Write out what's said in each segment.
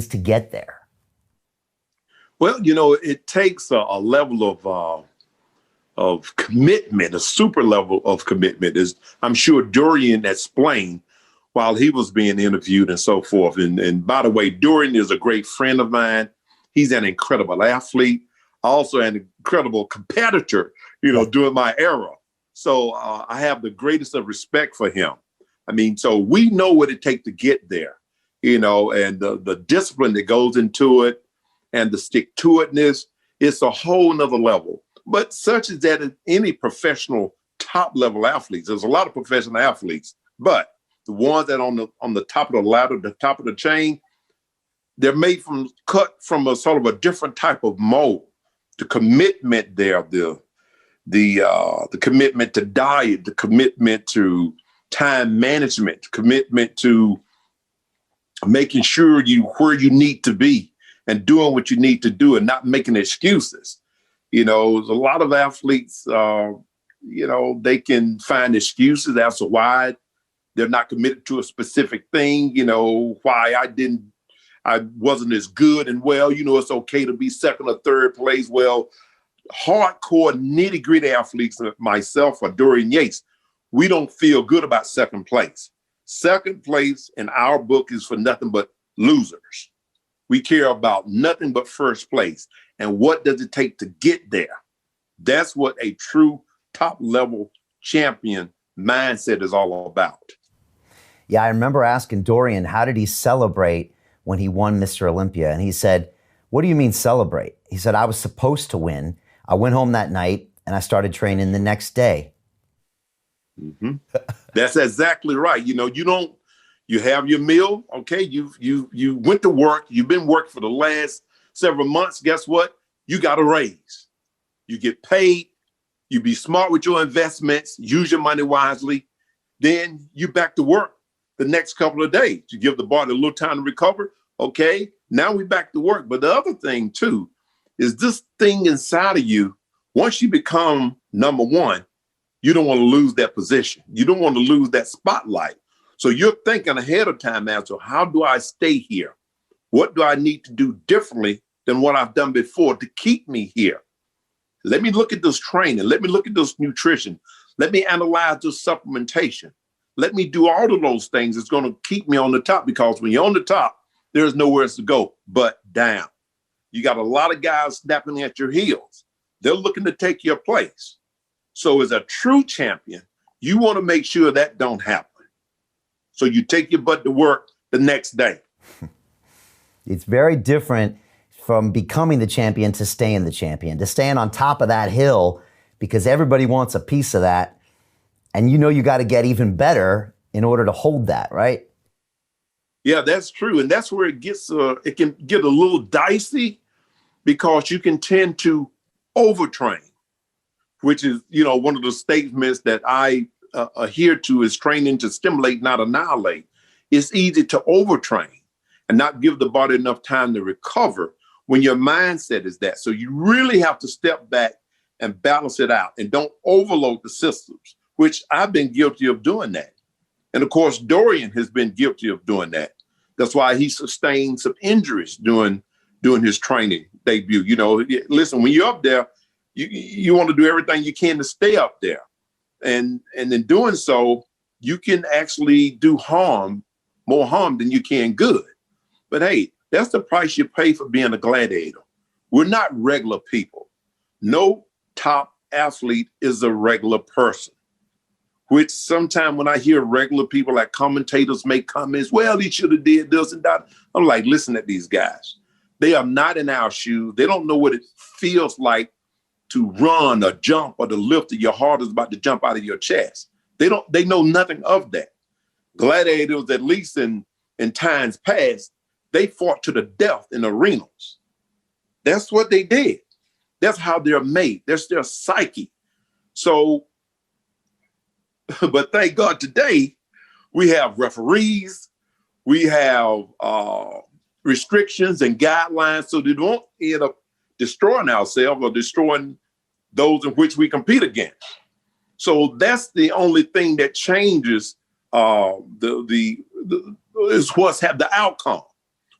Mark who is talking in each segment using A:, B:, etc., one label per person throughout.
A: to get there?
B: Well, it takes a level of commitment, a super level of commitment, as I'm sure Dorian explained while he was being interviewed and so forth. And by the way, Dorian is a great friend of mine. He's an incredible athlete, also an incredible competitor, during my era. So I have the greatest of respect for him. I mean, so we know what it takes to get there, and the discipline that goes into it and the stick-to-itness, it's a whole nother level. But such as that in any professional top-level athletes, there's a lot of professional athletes, but the ones that on the top of the ladder, the top of the chain, they're cut from a sort of a different type of mold. The commitment there, the commitment to diet, the commitment to time management, commitment to making sure where you need to be and doing what you need to do and not making excuses. There's a lot of athletes, they can find excuses as to why they're not committed to a specific thing, why I wasn't as good and well, it's okay to be second or third place. Well, hardcore nitty gritty athletes like myself or Dorian Yates, we don't feel good about second place. Second place in our book is for nothing but losers. We care about nothing but first place. And what does it take to get there? That's what a true top level champion mindset is all about.
A: Yeah, I remember asking Dorian, how did he celebrate when he won Mr. Olympia? And he said, what do you mean celebrate? He said, I was supposed to win. I went home that night and I started training the next day.
B: Mm-hmm. That's exactly right. You have your meal. Okay. You went to work. You've been working for the last several months. Guess what? You got a raise. You get paid. You be smart with your investments, use your money wisely. Then you back to work the next couple of days. You give the body a little time to recover. Okay. Now we back to work. But the other thing too, is this thing inside of you, once you become number one, you don't want to lose that position. You don't want to lose that spotlight. So you're thinking ahead of time as to how do I stay here? What do I need to do differently than what I've done before to keep me here? Let me look at this training. Let me look at this nutrition. Let me analyze this supplementation. Let me do all of those things. It's going to keep me on the top, because when you're on the top, there's nowhere else to go but down. You got a lot of guys snapping at your heels. They're looking to take your place. So as a true champion, you want to make sure that don't happen. So you take your butt to work the next day.
A: It's very different from becoming the champion to staying the champion, to staying on top of that hill, because everybody wants a piece of that. And you got to get even better in order to hold that, right?
B: Yeah, that's true. And that's where it can get a little dicey, because you can tend to overtrain, which is, one of the statements that I adhere to is training to stimulate, not annihilate. It's easy to overtrain and not give the body enough time to recover when your mindset is that. So you really have to step back and balance it out and don't overload the systems, which I've been guilty of doing that. And of course, Dorian has been guilty of doing that. That's why he sustained some injuries during his training debut. Listen, when you're up there, you want to do everything you can to stay up there. And in doing so, you can actually do more harm than you can good. But hey, that's the price you pay for being a gladiator. We're not regular people. No top athlete is a regular person, which sometimes when I hear regular people like commentators make comments, well, he should have did this and that. I'm like, listen at these guys. They are not in our shoes. They don't know what it feels like to run or jump or to lift, or your heart is about to jump out of your chest. They know nothing of that. Gladiators, at least in times past, they fought to the death in arenas. That's what they did. That's how they're made. That's their psyche. So, but thank God today we have referees, we have restrictions and guidelines so they don't end up destroying ourselves or destroying those in which we compete against. So that's the only thing that changes is what's have the outcome.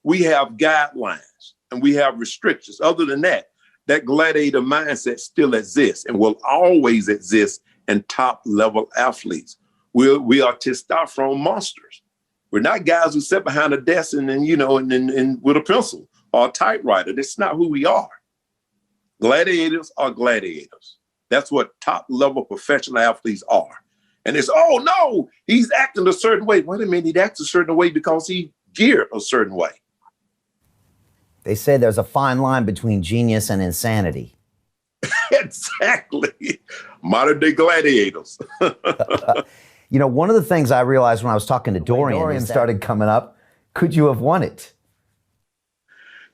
B: we have guidelines and we have restrictions. Other than that, that gladiator mindset still exists and will always exist in top level athletes. We are testosterone monsters. We're not guys who sit behind a desk and with a pencil or a typewriter. That's not who we are. Gladiators are gladiators. That's what top level professional athletes are. And it's, oh no, he's acting a certain way. Wait a minute, he acts a certain way because he geared a certain way.
A: They say there's a fine line between genius and insanity.
B: Exactly. Modern day gladiators.
A: One of the things I realized when I was talking to Dorian started coming up, could you have won it?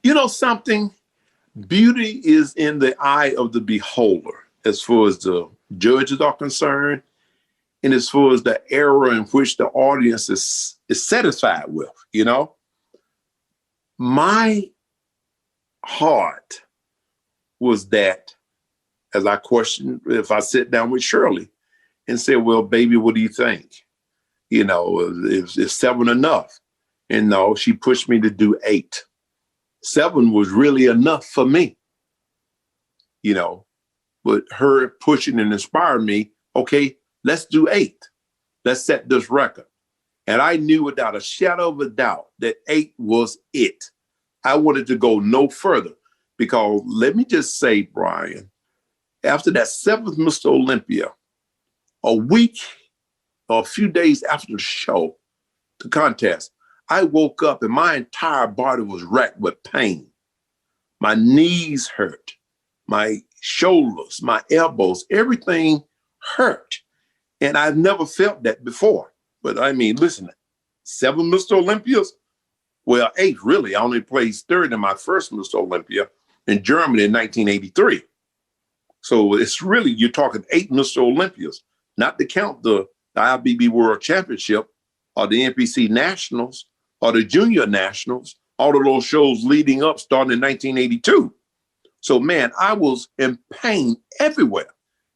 B: You know something? Beauty is in the eye of the beholder as far as the judges are concerned and as far as the era in which the audience is satisfied with, My heart was that, as I questioned, if I sit down with Shirley and say, well, baby, what do you think? Is 7 enough? And no, she pushed me to do 8. 7 was really enough for me, but her pushing and inspiring me, okay, let's do 8. Let's set this record. And I knew without a shadow of a doubt that 8 was it. I wanted to go no further because let me just say, Brian, after that 7th Mr. Olympia, a week or a few days after the show, the contest, I woke up and my entire body was racked with pain. My knees hurt, my shoulders, my elbows, everything hurt. And I've never felt that before. But I mean, listen, 7 Mr. Olympias, well, 8 really. I only placed 3rd in my first Mr. Olympia in Germany in 1983. So it's really, you're talking 8 Mr. Olympias, not to count the IBB World Championship or the NPC Nationals or the Junior Nationals, all of those shows leading up starting in 1982. So, man, I was in pain everywhere.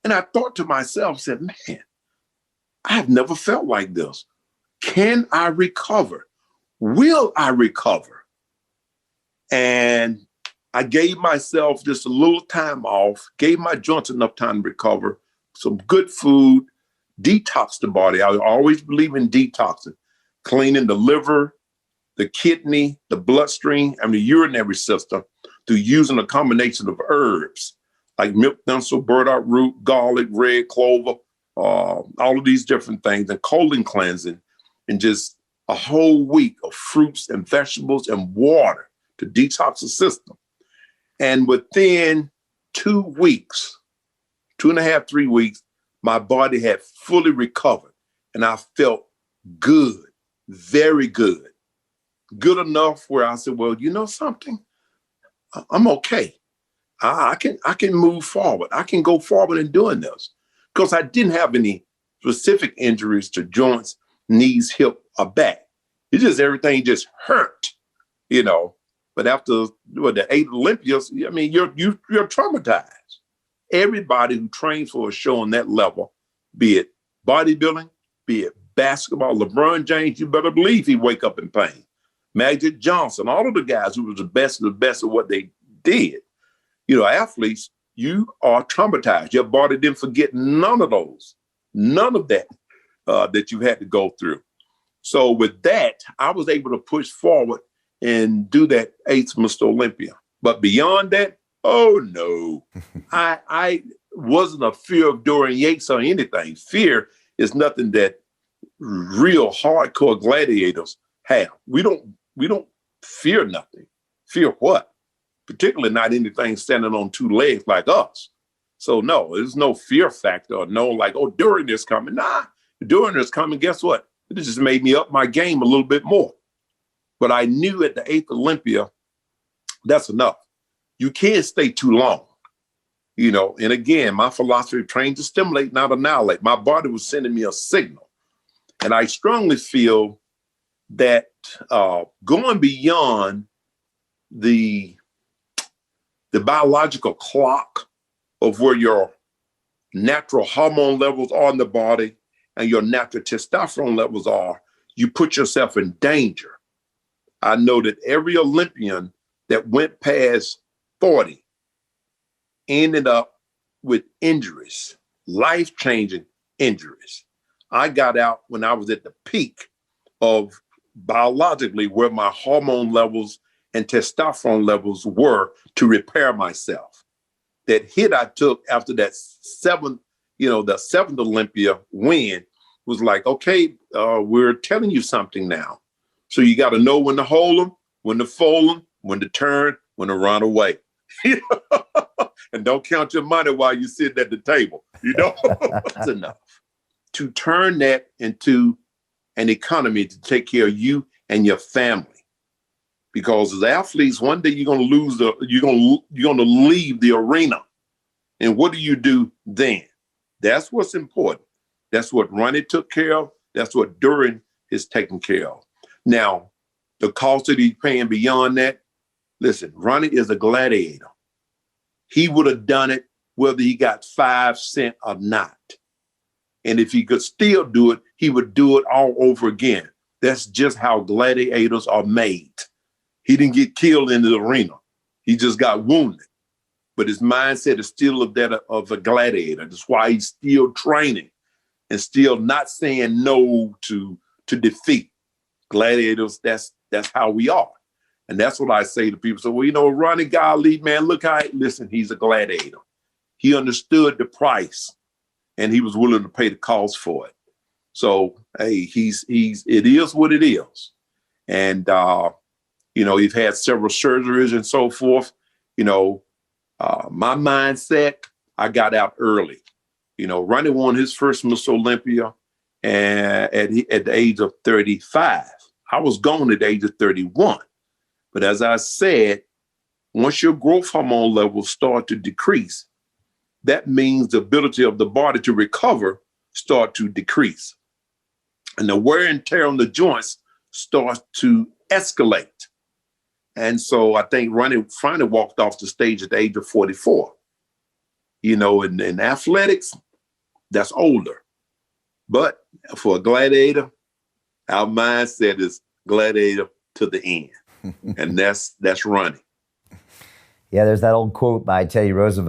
B: And I thought to myself, said, man, I've never felt like this. Can I recover? Will I recover? And I gave myself just a little time off, gave my joints enough time to recover, some good food, detox the body. I always believe in detoxing, cleaning the liver, the kidney, the bloodstream, and the urinary system through using a combination of herbs like milk thistle, burdock root, garlic, red clover, all of these different things, and colon cleansing, and just a whole week of fruits and vegetables and water to detox the system. And within 2 weeks, 2.5, 3 weeks, my body had fully recovered and I felt good, very good. Good enough where I said, well, you know something? I'm okay. I can move forward. I can go forward in doing this because I didn't have any specific injuries to joints, knees, hip, or back. It's just everything just hurt, But after the 8 Olympias, I mean, you're traumatized. Everybody who trains for a show on that level, be it bodybuilding, be it basketball, LeBron James, you better believe he wake up in pain. Magic Johnson, all of the guys who were the best of what they did. Athletes, you are traumatized. Your body didn't forget none of that that you had to go through. So with that, I was able to push forward and do that 8th Mr. Olympia. But beyond that, oh no, I wasn't a fear of Dorian Yates or anything. Fear is nothing that real hardcore gladiators have. We don't fear nothing. Fear what? Particularly not anything standing on 2 legs like us. So no, there's no fear factor or no like, oh, Dorian is coming. Nah, Dorian is coming. Guess what? It just made me up my game a little bit more. But I knew at the 8th Olympia, that's enough. You can't stay too long. And again, my philosophy, train to stimulate, not annihilate. My body was sending me a signal. And I strongly feel that going beyond the biological clock of where your natural hormone levels are in the body and your natural testosterone levels are, you put yourself in danger. I know that every Olympian that went past 40 ended up with injuries, life-changing injuries. I got out when I was at the peak of biologically where my hormone levels and testosterone levels were to repair myself. That hit I took after that the seventh Olympia win was like, okay, we're telling you something now. So you got to know when to hold them, when to fold them, when to turn, when to run away. And don't count your money while you're sitting at the table. That's enough. To turn that into an economy to take care of you and your family. Because as athletes, one day you're going to you're going to leave the arena. And what do you do then? That's what's important. That's what Ronnie took care of. That's what Duran is taking care of. Now, the cost that he's paying beyond that, listen, Ronnie is a gladiator. He would have done it whether he got 5 cents or not. And if he could still do it, he would do it all over again. That's just how gladiators are made. He didn't get killed in the arena. He just got wounded. But his mindset is still of that of a gladiator. That's why he's still training and still not saying no to defeat. Gladiators, that's how we are. And that's what I say to people. So, well, Ronnie Golly, man, listen, he's a gladiator. He understood the price and he was willing to pay the cost for it. So, hey, it is what it is. And, he's had several surgeries and so forth. My mindset, I got out early. Ronnie won his first Miss Olympia at the age of 35. I was gone at the age of 31. But as I said, once your growth hormone levels start to decrease, that means the ability of the body to recover start to decrease. And the wear and tear on the joints starts to escalate. And so I think Ronnie finally walked off the stage at the age of 44. In athletics, that's older. But for a gladiator, our mindset is gladiator to the end. And that's Ronnie.
A: Yeah, there's that old quote by Teddy Roosevelt.